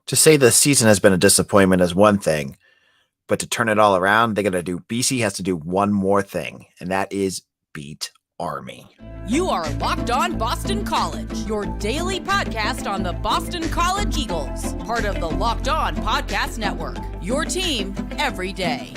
To say the season has been a disappointment is one thing, but to turn it all around, they got to do. BC has to do one more thing, and that is beat Army. You are Locked On Boston College, your daily podcast on the Boston College Eagles, part of the Locked On Podcast Network. Your team every day.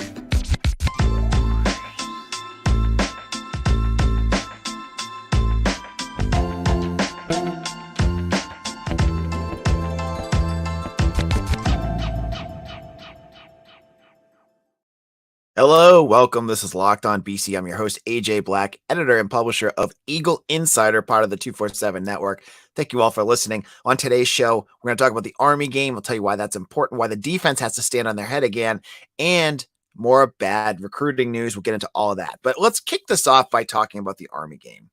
Hello, welcome. This is Locked On BC. I'm your host, AJ Black, editor and publisher of Eagle Insider, part of the 247 Network. Thank you all for listening. On today's show, we're going to talk about the Army game. We'll tell you why that's important, why the defense has to stand on their head again, and more bad recruiting news. We'll get into all of that. But let's kick this off by talking about the Army game.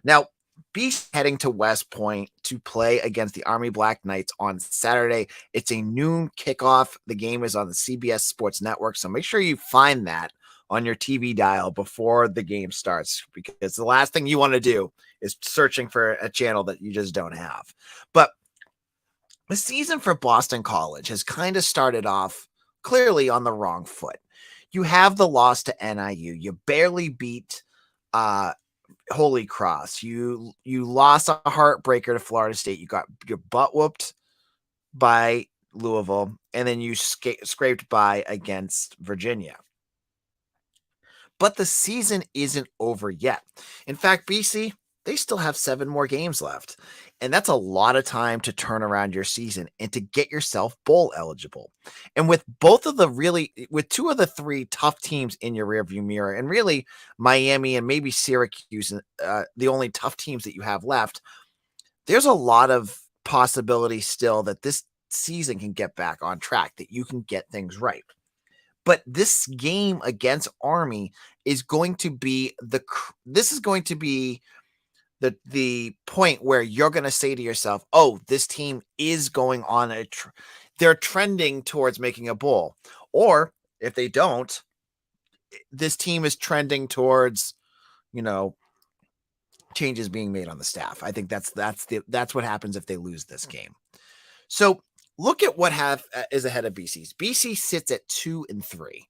Now, BC heading to West Point to play against the Army Black Knights on Saturday. It's a noon kickoff. The game is on the CBS Sports Network, so make sure you find that on your TV dial before the game starts, because the last thing you want to do is searching for a channel that you just don't have. But the season for Boston College has kind of started off clearly on the wrong foot. You have the loss to NIU. You barely beat Holy Cross. You lost a heartbreaker to Florida State. You got your butt whooped by Louisville, and then you scraped by against Virginia. But the season isn't over yet. In fact, BC, they still have 7 more games left, and that's a lot of time to turn around your season and to get yourself bowl eligible. And with with 2 of the 3 tough teams in your rearview mirror, and really Miami and maybe Syracuse, the only tough teams that you have left, there's a lot of possibility still that this season can get back on track, that you can get things right. But this game against Army is going to be the point where you're going to say to yourself, oh, this team is going on they're trending towards making a bowl. Or if they don't, this team is trending towards, changes being made on the staff. I think that's what happens if they lose this game. So look at what is ahead of BC's. BC sits at 2-3.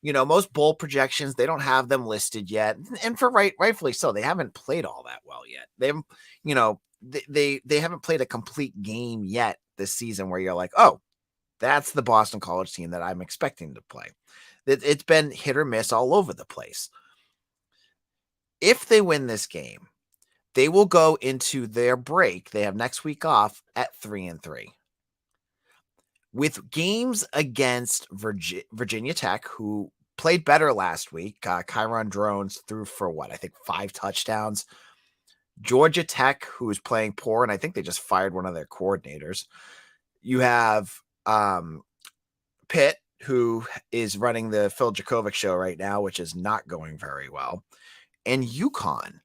Most bowl projections, they don't have them listed yet. And rightfully so. They haven't played all that well yet. They haven't, they haven't played a complete game yet this season where you're like, oh, that's the Boston College team that I'm expecting to play. It's been hit or miss all over the place. If they win this game, they will go into their break. They have next week off at 3-3. With games against Virginia Tech, who played better last week. Kyron Drones threw for 5 touchdowns. Georgia Tech, who is playing poor, and I think they just fired one of their coordinators. You have Pitt, who is running the Phil Jakovic show right now, which is not going very well. And UConn,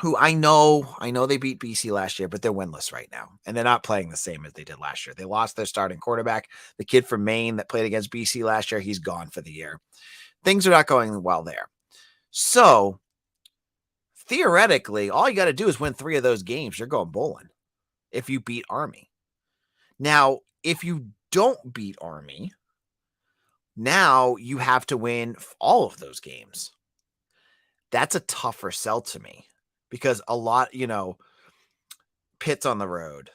who I know they beat BC last year, but they're winless right now. And they're not playing the same as they did last year. They lost their starting quarterback. The kid from Maine that played against BC last year, he's gone for the year. Things are not going well there. So, theoretically, all you got to do is win 3 of those games. You're going bowling if you beat Army. Now, if you don't beat Army, now you have to win all of those games. That's a tougher sell to me. Because a lot, Pitt's on the road.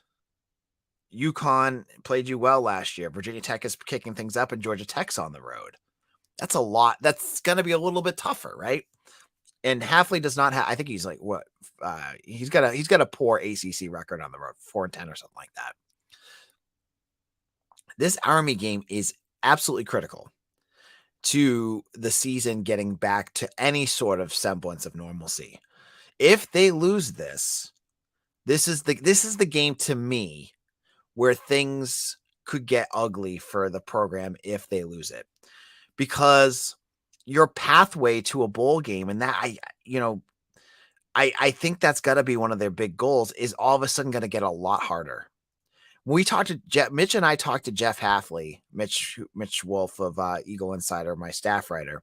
UConn played you well last year. Virginia Tech is kicking things up, and Georgia Tech's on the road. That's a lot. That's going to be a little bit tougher, right? And Hafley does not have. I think he's like what? He's got a poor ACC record on the road, 4-10 or something like that. This Army game is absolutely critical to the season getting back to any sort of semblance of normalcy. If they lose this is the game to me where things could get ugly for the program if they lose it, because your pathway to a bowl game, and that I think that's got to be one of their big goals, is all of a sudden going to get a lot harder. When we talked to Mitch and I talked to Jeff Hafley, Mitch Wolf of Eagle Insider, my staff writer.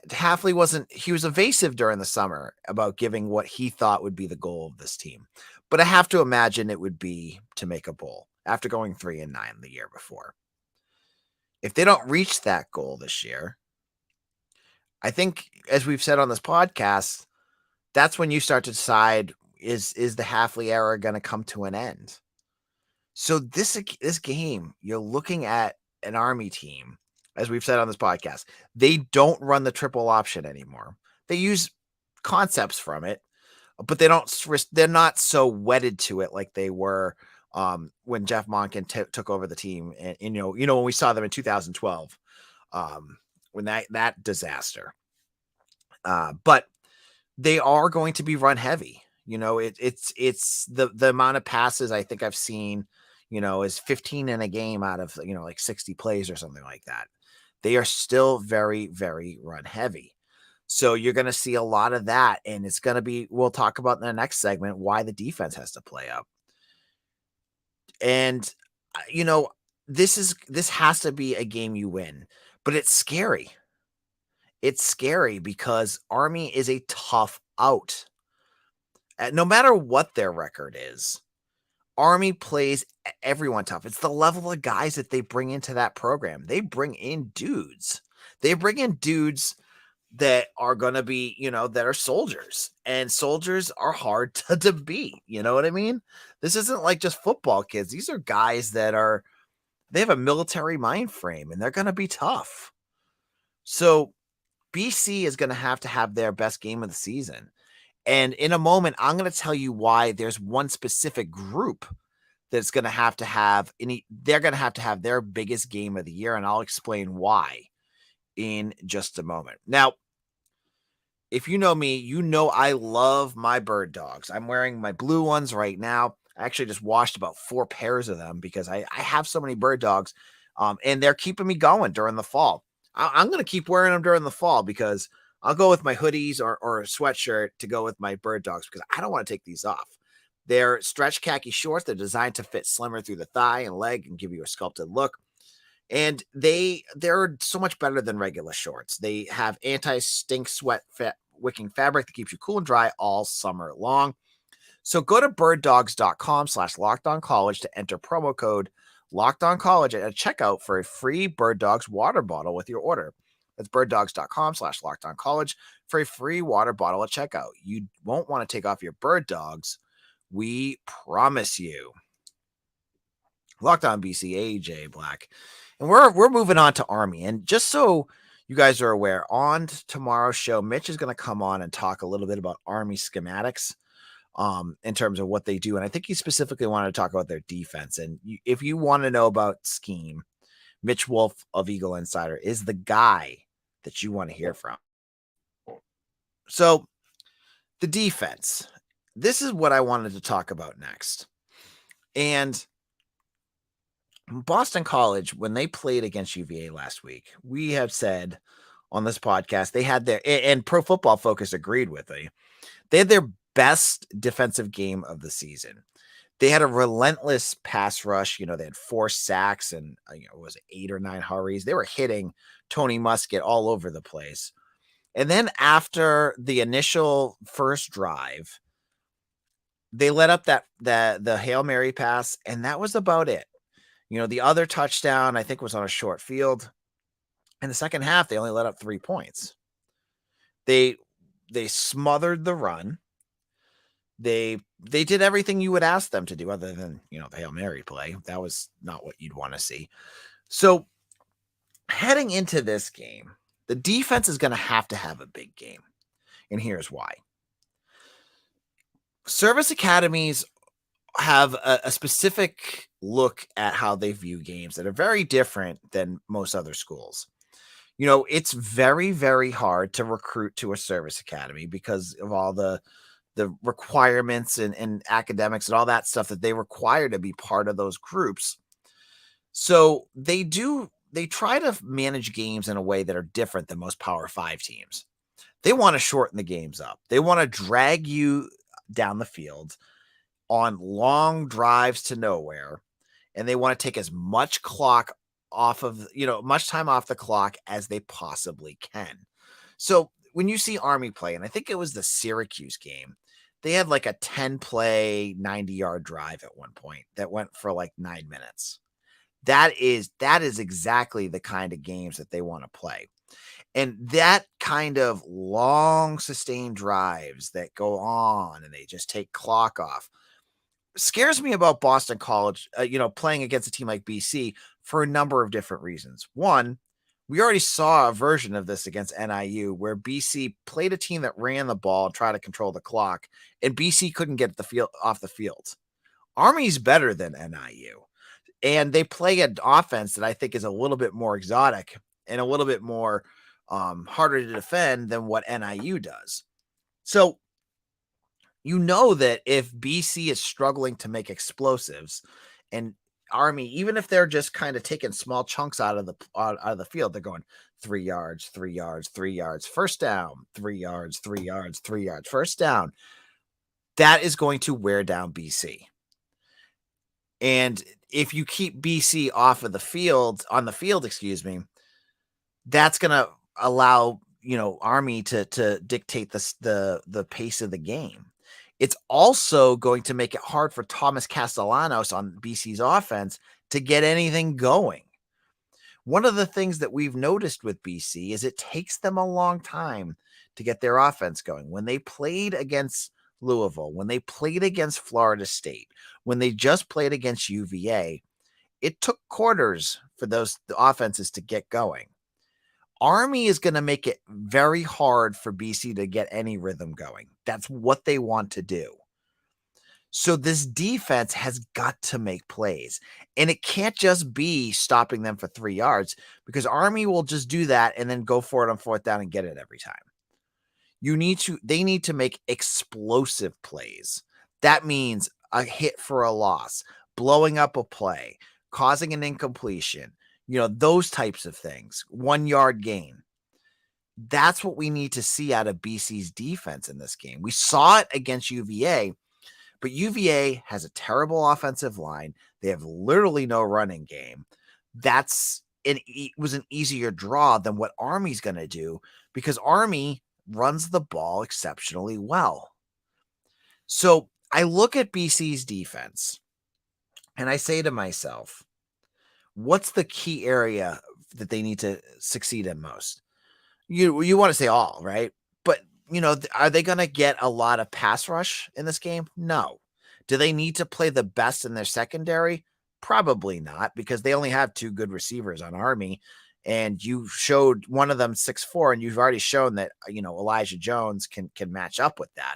Hafley he was evasive during the summer about giving what he thought would be the goal of this team. But I have to imagine it would be to make a bowl. after going 3-9 the year before. If they don't reach that goal this year, I think, as we've said on this podcast, that's when you start to decide, is the Hafley era going to come to an end? So this game, you're looking at an Army team, as we've said on this podcast, they don't run the triple option anymore. They use concepts from it, but they're not so wedded to it like they were when Jeff Monken took over the team. And when we saw them in 2012, when that disaster. But they are going to be run heavy. It's the amount of passes I think I've seen, is 15 in a game out of, like 60 plays or something like that. They are still very, very run heavy. So you're going to see a lot of that. And it's going to be, we'll talk about in the next segment, why the defense has to play up. And, this has to be a game you win, but it's scary. It's scary because Army is a tough out. No matter what their record is, Army plays everyone tough. It's the level of guys that they bring into that program. They bring in dudes. They bring in dudes that are going to be, that are soldiers. And soldiers are hard to beat. You know what I mean? This isn't like just football kids. These are guys that they have a military mind frame, and they're going to be tough. So BC is going to have their best game of the season. And in a moment, I'm going to tell you why there's one specific group that's going to have they're going to have their biggest game of the year. And I'll explain why in just a moment. Now, if you know me, I love my bird dogs. I'm wearing my blue ones right now. I actually just washed about 4 pairs of them because I have so many bird dogs, and they're keeping me going during the fall. I'm going to keep wearing them during the fall because I'll go with my hoodies or a sweatshirt to go with my bird dogs because I don't want to take these off. They're stretch khaki shorts. They're designed to fit slimmer through the thigh and leg and give you a sculpted look. And they're so much better than regular shorts. They have anti-stink sweat wicking fabric that keeps you cool and dry all summer long. So go to birddogs.com/lockedoncollege to enter promo code LockedOnCollege at checkout for a free Bird Dogs water bottle with your order. That's birddogs.com/lockedoncollege for a free water bottle at checkout. You won't want to take off your bird dogs. We promise you. Locked On BC, AJ Black. And we're moving on to Army. And just so you guys are aware, on tomorrow's show, Mitch is going to come on and talk a little bit about Army schematics in terms of what they do. And I think he specifically wanted to talk about their defense. And if you want to know about scheme, Mitch Wolf of Eagle Insider is the guy that you want to hear from. So the defense, this is what I wanted to talk about next. And Boston College, when they played against UVA last week, we have said on this podcast, they had and Pro Football Focus agreed with me, they had their best defensive game of the season. They had a relentless pass rush. They had 4 sacks and it was 8 or 9 hurries. They were hitting Tony Muskett all over the place. And then after the initial first drive, they let up the Hail Mary pass, and that was about it. The other touchdown, I think, was on a short field. In the second half, they only let up 3 points. They smothered the run. They did everything you would ask them to do other than, the Hail Mary play. That was not what you'd want to see. So heading into this game, the defense is going to have a big game. And here's why. Service academies have a specific look at how they view games that are very different than most other schools. It's very, very hard to recruit to a service academy because of all the requirements and academics and all that stuff that they require to be part of those groups. So they try to manage games in a way that are different than most Power 5 teams. They want to shorten the games up. They want to drag you down the field on long drives to nowhere. And they want to take as much clock off of, much time off the clock as they possibly can. So when you see Army play, and I think it was the Syracuse game, They had like a 10-play, 90-yard drive at one point that went for like 9 minutes. That is exactly the kind of games that they want to play. And that kind of long sustained drives that go on and they just take clock off scares me about Boston College, playing against a team like BC for a number of different reasons. One, we already saw a version of this against NIU where BC played a team that ran the ball and tried to control the clock, and BC couldn't get off the field. Army's better than NIU, and they play an offense that I think is a little bit more exotic and a little bit more harder to defend than what NIU does. So you know that if BC is struggling to make explosives and Army, even if they're just kind of taking small chunks out of the field, they're going 3 yards, 3 yards, 3 yards, first down, 3 yards, 3 yards, 3 yards, first down. That is going to wear down BC. And if you keep BC off of the field, that's going to allow, Army to dictate the pace of the game. It's also going to make it hard for Thomas Castellanos on BC's offense to get anything going. One of the things that we've noticed with BC is it takes them a long time to get their offense going. When they played against Louisville, when they played against Florida State, when they just played against UVA, it took quarters for the offenses to get going. Army is going to make it very hard for BC to get any rhythm going. That's what they want to do. So this defense has got to make plays, and it can't just be stopping them for 3 yards because Army will just do that and then go for it on fourth down and get it every time. They need to make explosive plays. That means a hit for a loss, blowing up a play, causing an incompletion, those types of things, 1 yard gain. That's what we need to see out of BC's defense in this game. We saw it against UVA, but UVA has a terrible offensive line. They have literally no running game. It was an easier draw than what Army's going to do because Army runs the ball exceptionally well. So I look at BC's defense and I say to myself, what's the key area that they need to succeed in most? You want to say all, right? But, are they going to get a lot of pass rush in this game? No. Do they need to play the best in their secondary? Probably not, because they only have 2 good receivers on Army, and you showed one of them 6'4", and you've already shown that, Elijah Jones can match up with that.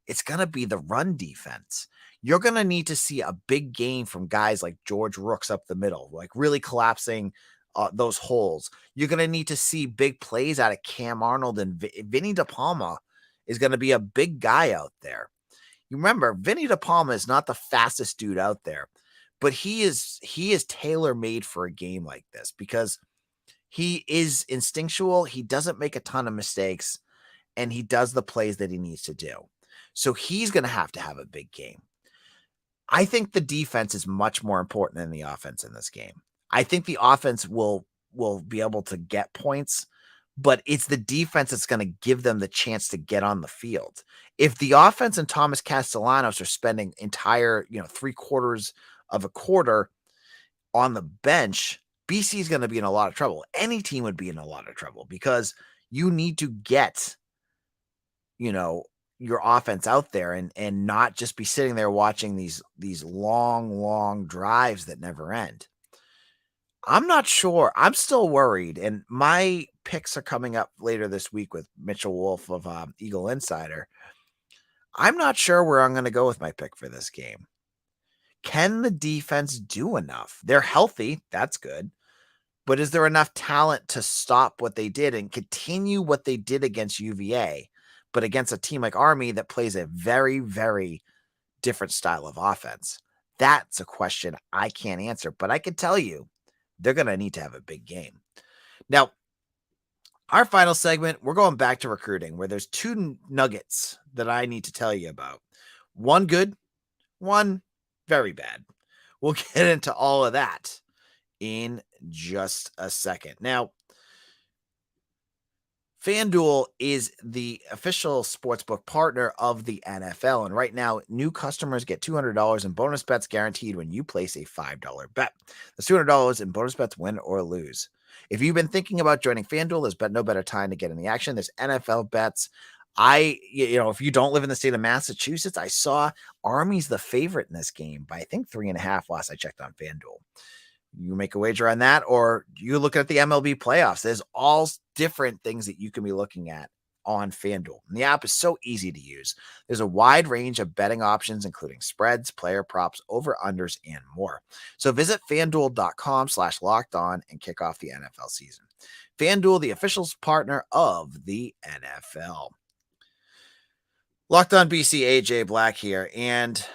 It's going to be the run defense. You're going to need to see a big game from guys like George Rooks up the middle, like really collapsing those holes. You're going to need to see big plays out of Cam Arnold, and Vinny DePalma is going to be a big guy out there. You remember, Vinny DePalma is not the fastest dude out there, but he is tailor-made for a game like this because he is instinctual. He doesn't make a ton of mistakes, and he does the plays that he needs to do. So he's going to have a big game. I think the defense is much more important than the offense in this game. I think the offense will be able to get points, but it's the defense that's going to give them the chance to get on the field. If the offense and Thomas Castellanos are spending entire, 3/4 of a quarter on the bench, BC is going to be in a lot of trouble. Any team would be in a lot of trouble because you need to get, your offense out there and not just be sitting there watching these long drives that never end. I'm not sure. I'm still worried. And my picks are coming up later this week with Mitchell Wolf of Eagle Insider. I'm not sure where I'm going to go with my pick for this game. Can the defense do enough? They're healthy. That's good. But is there enough talent to stop what they did and continue what they did against UVA, but against a team like Army that plays a very, very different style of offense? That's a question I can't answer, but I can tell you they're going to need to have a big game. Now, our final segment, we're going back to recruiting where there's 2 nuggets that I need to tell you about. One good, one very bad. We'll get into all of that in just a second. Now, FanDuel is the official sportsbook partner of the NFL. And right now, new customers get $200 in bonus bets guaranteed when you place a $5 bet. That's $200 in bonus bets, win or lose. If you've been thinking about joining FanDuel, there's no better time to get in the action. There's NFL bets. If you don't live in the state of Massachusetts, I saw Army's the favorite in this game by I think 3.5 last I checked on FanDuel. You make a wager on that, or you look at the MLB playoffs. There's all different things that you can be looking at on FanDuel. And the app is so easy to use. There's a wide range of betting options, including spreads, player props, over-unders, and more. So visit FanDuel.com/lockedon and kick off the NFL season. FanDuel, the official partner of the NFL. Locked on BC, AJ Black here. And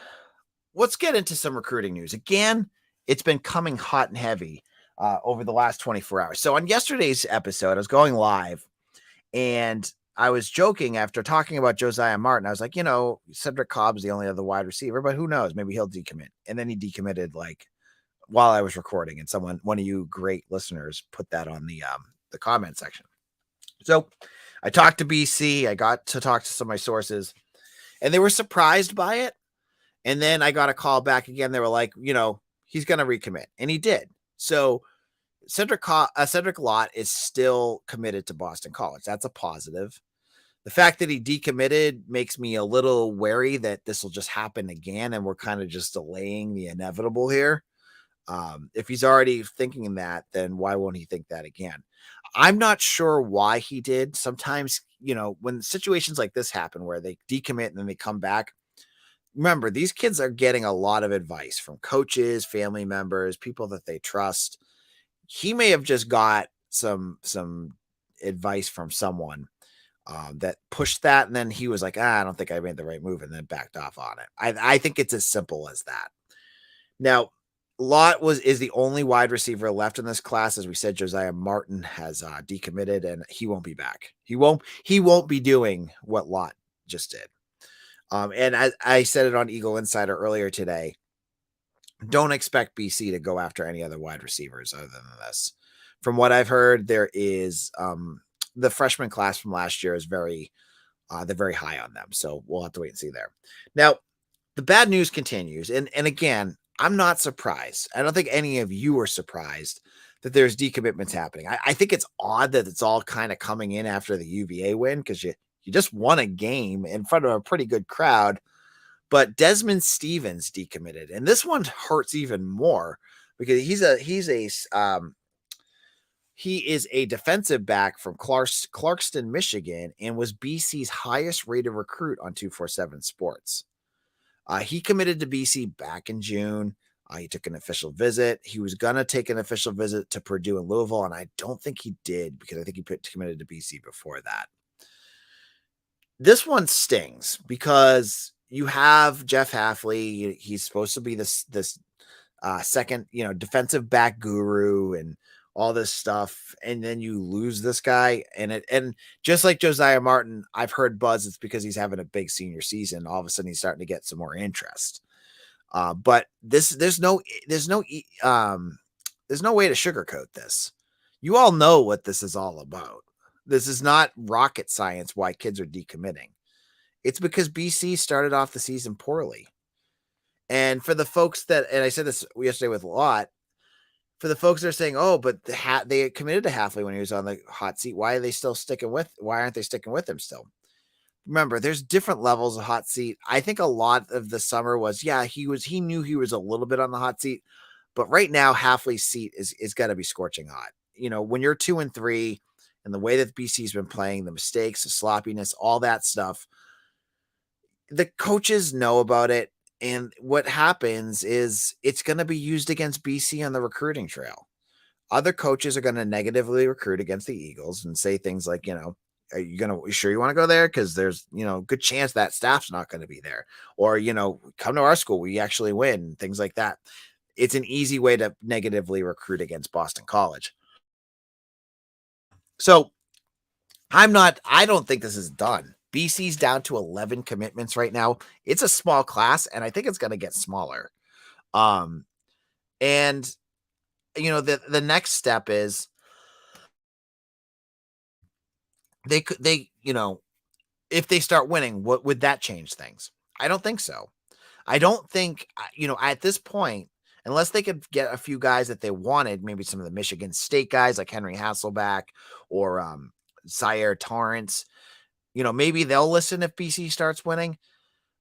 let's get into some recruiting news. Again, it's been coming hot and heavy over the last 24 hours. So on yesterday's episode, I was going live and I was joking after talking about Josiah Martin. I was like, Cedric Cobb's the only other wide receiver, but who knows? Maybe he'll decommit. And then he decommitted while I was recording, and one of you great listeners put that on the comment section. So I talked to BC. I got to talk to some of my sources, and they were surprised by it. And then I got a call back again. They were like, he's going to recommit, and he did. So Cedric Lott is still committed to Boston College. That's a positive. The fact that he decommitted makes me a little wary that this will just happen again, and we're kind of just delaying the inevitable here. If he's already thinking that, then why won't he think that again? I'm not sure why he did. Sometimes, when situations like this happen where they decommit and then they come back, remember, these kids are getting a lot of advice from coaches, family members, people that they trust. He may have just got some advice from someone that pushed that, and then he was like, I don't think I made the right move, and then backed off on it. I think it's as simple as that. Now, Lott is the only wide receiver left in this class. As we said, Josiah Martin has decommitted, and he won't be back. He won't be doing what Lott just did. And I said it on Eagle Insider earlier today, don't expect BC to go after any other wide receivers other than this. From what I've heard, there is the freshman class from last year is they're very high on them. So we'll have to wait and see there. Now, the bad news continues. And again, I'm not surprised. I don't think any of you are surprised that there's decommitments happening. I think it's odd that it's all kind of coming in after the UVA win, because you just won a game in front of a pretty good crowd. But Desmond Stevens decommitted, and this one hurts even more because he is a defensive back from Clarkston, Michigan, and was BC's highest rated recruit on 247 Sports. He committed to BC back in June. He took an official visit. He was going to take an official visit to Purdue and Louisville, and I don't think he did, because I think he committed to BC before that. This one stings because you have Jeff Hafley. He's supposed to be this second, defensive back guru and all this stuff, and then you lose this guy, and just like Josiah Martin, I've heard buzz it's because he's having a big senior season. All of a sudden, he's starting to get some more interest. But there's no way to sugarcoat this. You all know what this is all about. This is not rocket science why kids are decommitting. It's because BC started off the season poorly. And for the folks and I said this yesterday with Lott, for the folks that are saying, oh, but they committed to Hafley when he was on the hot seat, why aren't they sticking with him still? Remember, there's different levels of hot seat. I think a lot of the summer was, he knew he was a little bit on the hot seat, but right now Hafley's seat is got to be scorching hot. When you're 2-3, and the way that BC's been playing, the mistakes, the sloppiness, all that stuff, the coaches know about it. And what happens is it's going to be used against BC on the recruiting trail. Other coaches are going to negatively recruit against the Eagles and say things like, are you sure you want to go there? Because there's, good chance that staff's not going to be there. Or, come to our school, we actually win, things like that. It's an easy way to negatively recruit against Boston College. So I don't think this is done. BC's down to 11 commitments right now. It's a small class, and I think it's going to get smaller. And the next step is if they start winning, what would that change things? I don't think so. I don't think, at this point, unless they could get a few guys that they wanted, maybe some of the Michigan State guys like Henry Hasselback or Zaire Torrance, maybe they'll listen if BC starts winning.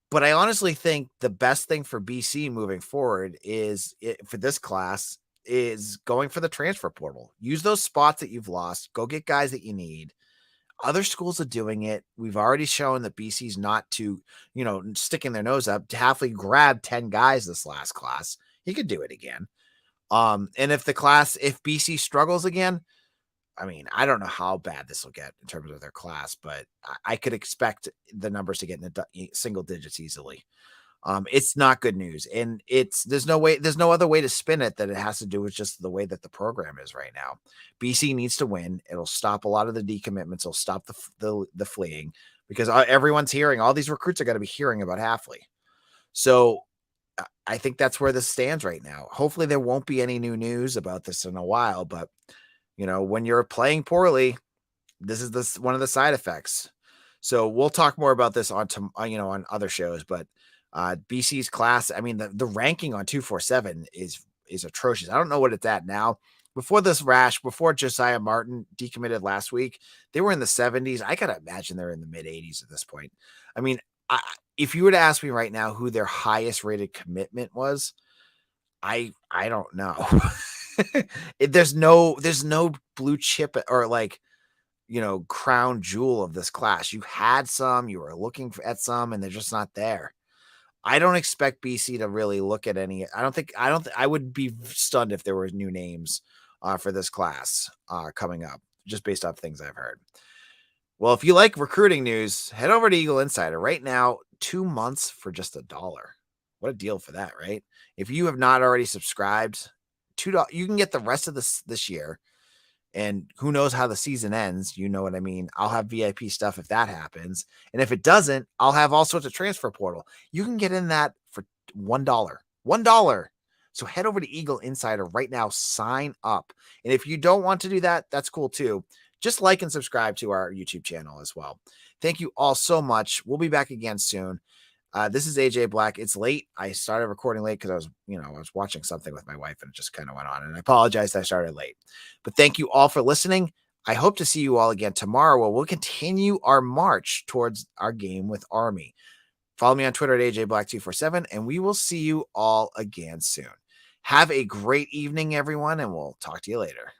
But I honestly think the best thing for BC moving forward for this class is going for the transfer portal. Use those spots that you've lost. Go get guys that you need. Other schools are doing it. We've already shown that BC's not sticking their nose up. Hafley grabbed 10 guys this last class. He could do it again. And if BC struggles again, I mean, I don't know how bad this will get in terms of their class, but I could expect the numbers to get into single digits easily. It's not good news. And there's no other way to spin it that it has to do with just the way that the program is right now. BC needs to win. It'll stop a lot of the decommitments. It'll stop the fleeing because everyone's all these recruits are going to be hearing about Hafley. So I think that's where this stands right now. Hopefully there won't be any new news about this in a while, but when you're playing poorly, this is one of the side effects. So we'll talk more about this on other shows, but BC's class, I mean, the ranking on 247 is atrocious. I don't know what it's at now. Before Josiah Martin decommitted last week, they were in the 70s. I gotta imagine they're in the mid 80s at this point. I mean, if you were to ask me right now who their highest rated commitment was, I don't know. There's no blue chip or crown jewel of this class. You had some, you were looking at some, and they're just not there. I don't expect BC to really look at any. I would be stunned if there were new names for this class coming up, just based off things I've heard. Well, if you like recruiting news, head over to Eagle Insider right now. 2 months for just $1. What a deal for that, right? If you have not already subscribed, $2, you can get the rest of this year. And who knows how the season ends? You know what I mean? I'll have VIP stuff if that happens. And if it doesn't, I'll have all sorts of transfer portal. You can get in that for $1. $1. So head over to Eagle Insider right now. Sign up. And if you don't want to do that, that's cool too. Just like and subscribe to our YouTube channel as well. Thank you all so much. We'll be back again soon. This is AJ Black. It's late. I started recording late because I was watching something with my wife and it just kind of went on. And I apologize that I started late. But thank you all for listening. I hope to see you all again tomorrow where we'll continue our march towards our game with Army. Follow me on Twitter at AJBlack247, and we will see you all again soon. Have a great evening, everyone, and we'll talk to you later.